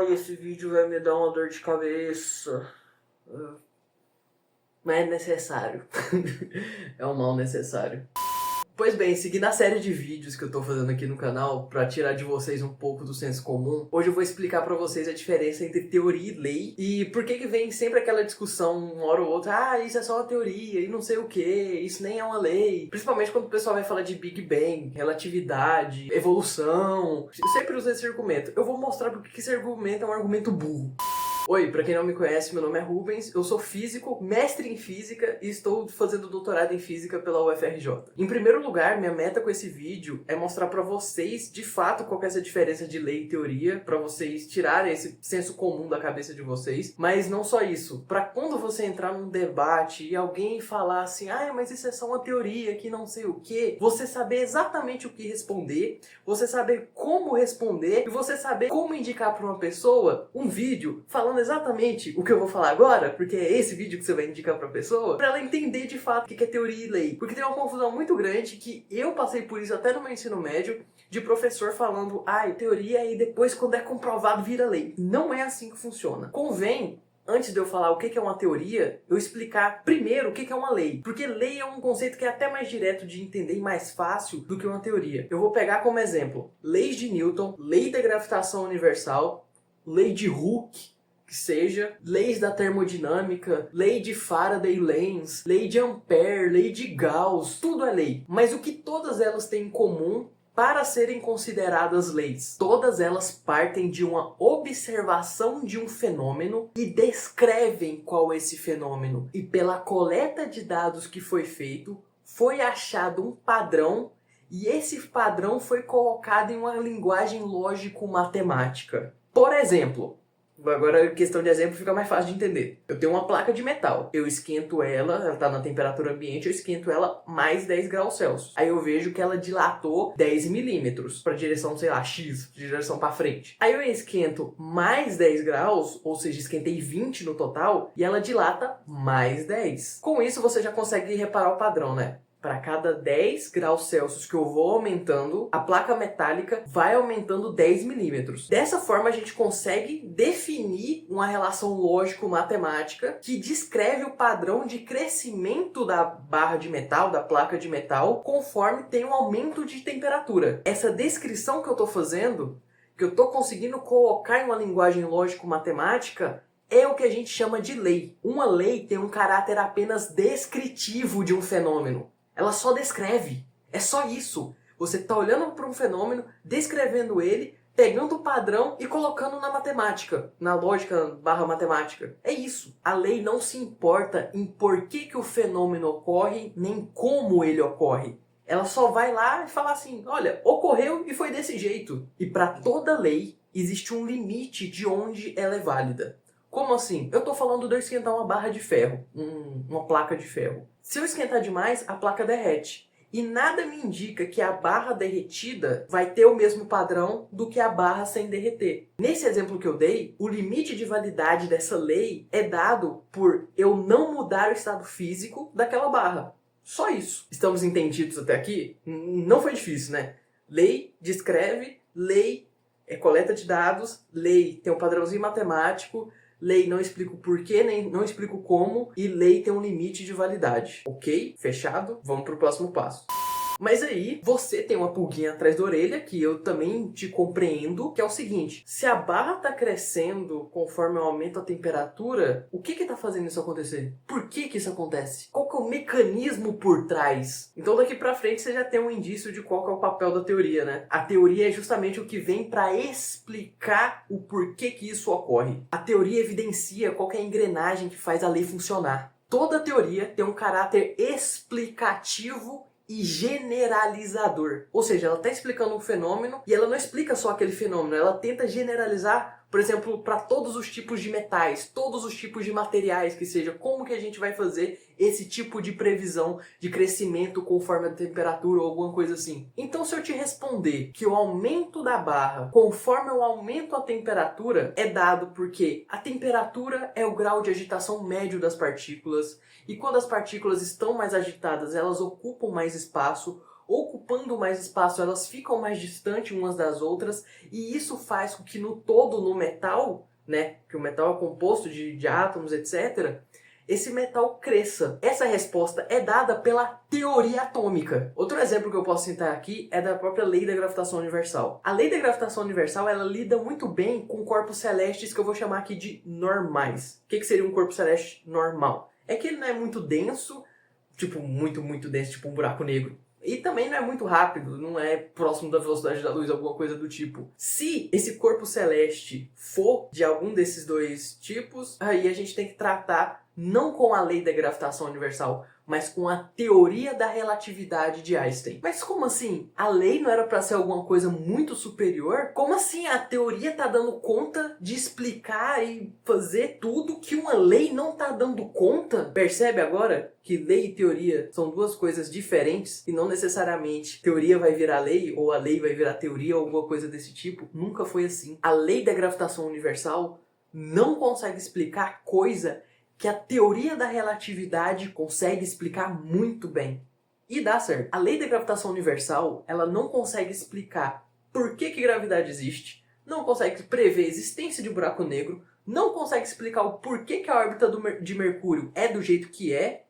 Ai, esse vídeo vai me dar uma dor de cabeça. Mas é necessário. É um mal necessário. Pois bem, seguindo a série de vídeos que eu tô fazendo aqui no canal pra tirar de vocês um pouco do senso comum, hoje eu vou explicar pra vocês a diferença entre teoria e lei e por que vem sempre aquela discussão uma hora ou outra, isso é só uma teoria e não sei o que, isso nem é uma lei. Principalmente quando o pessoal vai falar de Big Bang, relatividade, evolução. Eu sempre uso esse argumento. Eu vou mostrar porque que esse argumento é um argumento burro. Oi, pra quem não me conhece, meu nome é Rubens, eu sou físico, mestre em física e estou fazendo doutorado em física pela UFRJ. Em primeiro lugar, minha meta com esse vídeo é mostrar pra vocês, de fato, qual que é essa diferença de lei e teoria, pra vocês tirarem esse senso comum da cabeça de vocês, mas não só isso, pra quando você entrar num debate e alguém falar assim, mas isso é só uma teoria que não sei o que, você saber exatamente o que responder, você saber como responder e você saber como indicar pra uma pessoa um vídeo falando exatamente o que eu vou falar agora, porque é esse vídeo que você vai indicar pra pessoa, pra ela entender de fato o que é teoria e lei. Porque tem uma confusão muito grande que eu passei por isso até no meu ensino médio, de professor falando, teoria e depois quando é comprovado vira lei. Não é assim que funciona. Convém, antes de eu falar o que é uma teoria, eu explicar primeiro o que é uma lei. Porque lei é um conceito que é até mais direto de entender e mais fácil do que uma teoria. Eu vou pegar como exemplo leis de Newton, lei da gravitação universal, lei de Hooke, que seja, leis da termodinâmica, lei de Faraday e Lenz, lei de Ampère, lei de Gauss, tudo é lei. Mas o que todas elas têm em comum para serem consideradas leis? Todas elas partem de uma observação de um fenômeno e descrevem qual é esse fenômeno. E pela coleta de dados que foi feito, foi achado um padrão e esse padrão foi colocado em uma linguagem lógico-matemática. Por exemplo, agora, questão de exemplo, fica mais fácil de entender. Eu tenho uma placa de metal. Eu esquento ela está na temperatura ambiente, eu esquento ela mais 10 graus Celsius. Aí eu vejo que ela dilatou 10 milímetros para direção, sei lá, X, direção para frente. Aí eu esquento mais 10 graus, ou seja, esquentei 20 no total, e ela dilata mais 10. Com isso, você já consegue reparar o padrão, né? Para cada 10 graus Celsius que eu vou aumentando, a placa metálica vai aumentando 10 milímetros. Dessa forma, a gente consegue definir uma relação lógico-matemática que descreve o padrão de crescimento da barra de metal, da placa de metal, conforme tem um aumento de temperatura. Essa descrição que eu estou fazendo, que eu estou conseguindo colocar em uma linguagem lógico-matemática, é o que a gente chama de lei. Uma lei tem um caráter apenas descritivo de um fenômeno. Ela só descreve. É só isso. Você está olhando para um fenômeno, descrevendo ele, pegando o padrão e colocando na matemática, na lógica barra matemática. É isso. A lei não se importa em por que o fenômeno ocorre, nem como ele ocorre. Ela só vai lá e fala assim, olha, ocorreu e foi desse jeito. E para toda lei, existe um limite de onde ela é válida. Como assim? Eu estou falando de eu esquentar uma barra de ferro, uma placa de ferro. Se eu esquentar demais, a placa derrete. E nada me indica que a barra derretida vai ter o mesmo padrão do que a barra sem derreter. Nesse exemplo que eu dei, o limite de validade dessa lei é dado por eu não mudar o estado físico daquela barra. Só isso. Estamos entendidos até aqui? Não foi difícil, né? Lei descreve, lei é coleta de dados, lei tem um padrãozinho matemático, lei não explica o porquê, nem não explica o como, e lei tem um limite de validade. Ok? Fechado? Vamos para o próximo passo. Mas aí, você tem uma pulguinha atrás da orelha, que eu também te compreendo, que é o seguinte, se a barra está crescendo conforme eu aumento a temperatura, o que está fazendo isso acontecer? Por que isso acontece? Qual que é o mecanismo por trás? Então daqui pra frente você já tem um indício de qual que é o papel da teoria, né? A teoria é justamente o que vem para explicar o porquê que isso ocorre. A teoria evidencia qual que é a engrenagem que faz a lei funcionar. Toda teoria tem um caráter explicativo e generalizador. Ou seja, ela está explicando um fenômeno e ela não explica só aquele fenômeno, ela tenta generalizar, por exemplo, para todos os tipos de metais, todos os tipos de materiais, que seja, como que a gente vai fazer esse tipo de previsão de crescimento conforme a temperatura ou alguma coisa assim. Então, se eu te responder que o aumento da barra conforme eu aumento a temperatura é dado porque a temperatura é o grau de agitação médio das partículas e quando as partículas estão mais agitadas, elas ocupam mais espaço, ocupando mais espaço, elas ficam mais distantes umas das outras, e isso faz com que no todo, no metal, né, que o metal é composto de átomos, etc., esse metal cresça. Essa resposta é dada pela teoria atômica. Outro exemplo que eu posso citar aqui é da própria lei da gravitação universal. A lei da gravitação universal, ela lida muito bem com corpos celestes que eu vou chamar aqui de normais. O que seria um corpo celeste normal? É que ele não é muito denso, tipo, muito denso, tipo um buraco negro. E também não é muito rápido, não é próximo da velocidade da luz, alguma coisa do tipo. Se esse corpo celeste for de algum desses dois tipos, aí a gente tem que tratar não com a lei da gravitação universal, mas com a teoria da relatividade de Einstein. Mas como assim? A lei não era para ser alguma coisa muito superior? Como assim a teoria tá dando conta de explicar e fazer tudo que uma lei não tá dando conta? Percebe agora que lei e teoria são duas coisas diferentes e não necessariamente teoria vai virar lei ou a lei vai virar teoria ou alguma coisa desse tipo? Nunca foi assim. A lei da gravitação universal não consegue explicar coisa que a teoria da relatividade consegue explicar muito bem. E dá certo. A lei da gravitação universal, ela não consegue explicar por que gravidade existe, não consegue prever a existência de buraco negro, não consegue explicar o porquê que a órbita de Mercúrio é do jeito que é.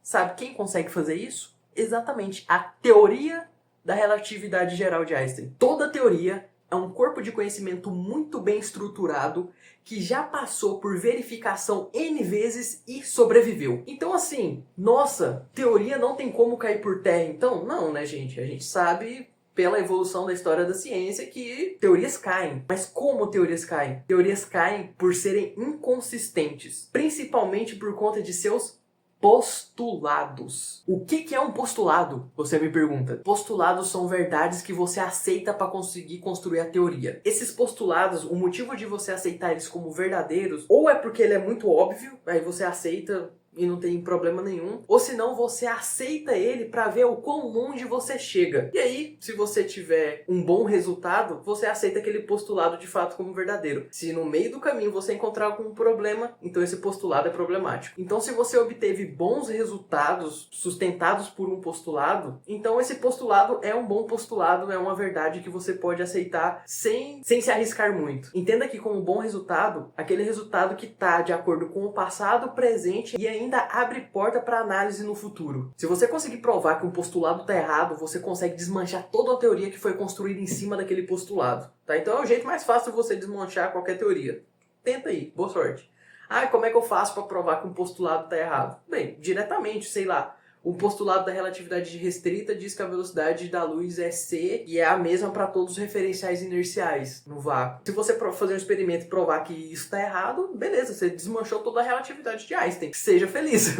Sabe quem consegue fazer isso? Exatamente, a teoria da relatividade geral de Einstein. Toda teoria é um corpo de conhecimento muito bem estruturado que já passou por verificação N vezes e sobreviveu. Então assim, nossa, teoria não tem como cair por terra então? Não, né, gente? A gente sabe pela evolução da história da ciência que teorias caem. Mas como teorias caem? Teorias caem por serem inconsistentes, principalmente por conta de seus postulados. O que é um postulado? Você me pergunta. Postulados são verdades que você aceita para conseguir construir a teoria. Esses postulados, o motivo de você aceitar eles como verdadeiros, ou é porque ele é muito óbvio, aí você aceita e não tem problema nenhum, ou senão você aceita ele para ver o quão longe você chega. E aí, se você tiver um bom resultado, você aceita aquele postulado de fato como verdadeiro. Se no meio do caminho você encontrar algum problema, então esse postulado é problemático. Então, se você obteve bons resultados sustentados por um postulado, então esse postulado é um bom postulado, é uma verdade que você pode aceitar sem se arriscar muito. Entenda que como bom resultado, aquele resultado que está de acordo com o passado, o presente e ainda abre porta para análise no futuro. Se você conseguir provar que um postulado está errado, você consegue desmanchar toda a teoria que foi construída em cima daquele postulado. Tá? Então é o jeito mais fácil de você desmanchar qualquer teoria. Tenta aí, boa sorte. Ah, como é que eu faço para provar que um postulado está errado? Bem, diretamente, sei lá. O postulado da relatividade restrita diz que a velocidade da luz é c e é a mesma para todos os referenciais inerciais no vácuo. Se você fazer um experimento e provar que isso está errado, beleza, você desmanchou toda a relatividade de Einstein. Seja feliz.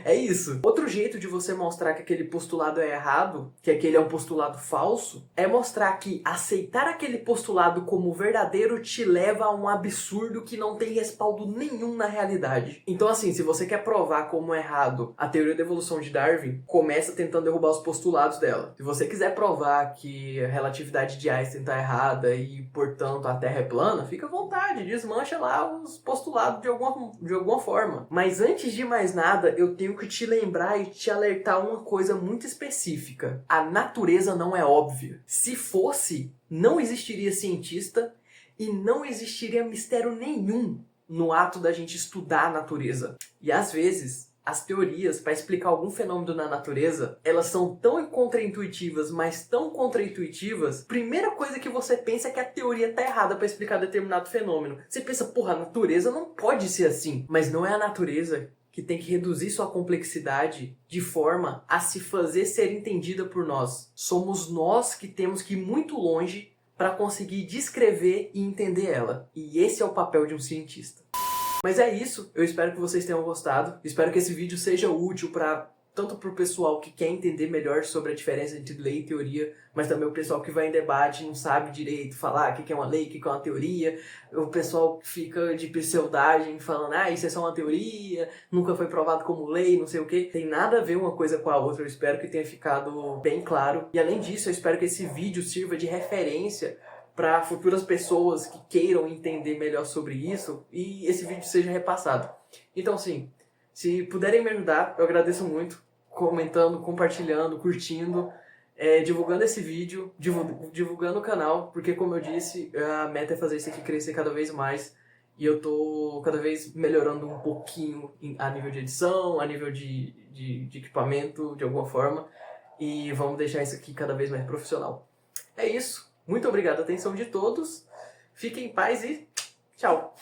É isso. Outro jeito de você mostrar que aquele postulado é errado, que aquele é um postulado falso, é mostrar que aceitar aquele postulado como verdadeiro te leva a um absurdo que não tem respaldo nenhum na realidade. Então assim, se você quer provar como é errado a teoria da evolução de Darwin, começa tentando derrubar os postulados dela. Se você quiser provar que a relatividade de Einstein está errada e, portanto, a Terra é plana, fica à vontade, desmancha lá os postulados de alguma forma. Mas antes de mais nada, eu tenho que te lembrar e te alertar uma coisa muito específica. A natureza não é óbvia. Se fosse, não existiria cientista e não existiria mistério nenhum no ato da gente estudar a natureza. E às vezes as teorias para explicar algum fenômeno na natureza, elas são tão contraintuitivas, mas tão contraintuitivas, primeira coisa que você pensa é que a teoria tá errada para explicar determinado fenômeno. Você pensa, porra, a natureza não pode ser assim. Mas não é a natureza que tem que reduzir sua complexidade de forma a se fazer ser entendida por nós. Somos nós que temos que ir muito longe para conseguir descrever e entender ela. E esse é o papel de um cientista. Mas é isso, eu espero que vocês tenham gostado, espero que esse vídeo seja útil tanto para o pessoal que quer entender melhor sobre a diferença entre lei e teoria, mas também o pessoal que vai em debate e não sabe direito falar o que é uma lei, o que é uma teoria, o pessoal que fica de pseudagem falando, isso é só uma teoria, nunca foi provado como lei, não sei o que. Tem nada a ver uma coisa com a outra, eu espero que tenha ficado bem claro. E além disso, eu espero que esse vídeo sirva de referência para futuras pessoas que queiram entender melhor sobre isso e esse vídeo seja repassado. Então, sim, se puderem me ajudar, eu agradeço muito, comentando, compartilhando, curtindo. divulgando esse vídeo, divulgando o canal, porque como eu disse, a meta é fazer isso aqui crescer cada vez mais. E eu tô cada vez melhorando um pouquinho a nível de edição, a nível de equipamento, de alguma forma. E vamos deixar isso aqui cada vez mais profissional. É isso. Muito obrigado a atenção de todos. Fiquem em paz e tchau!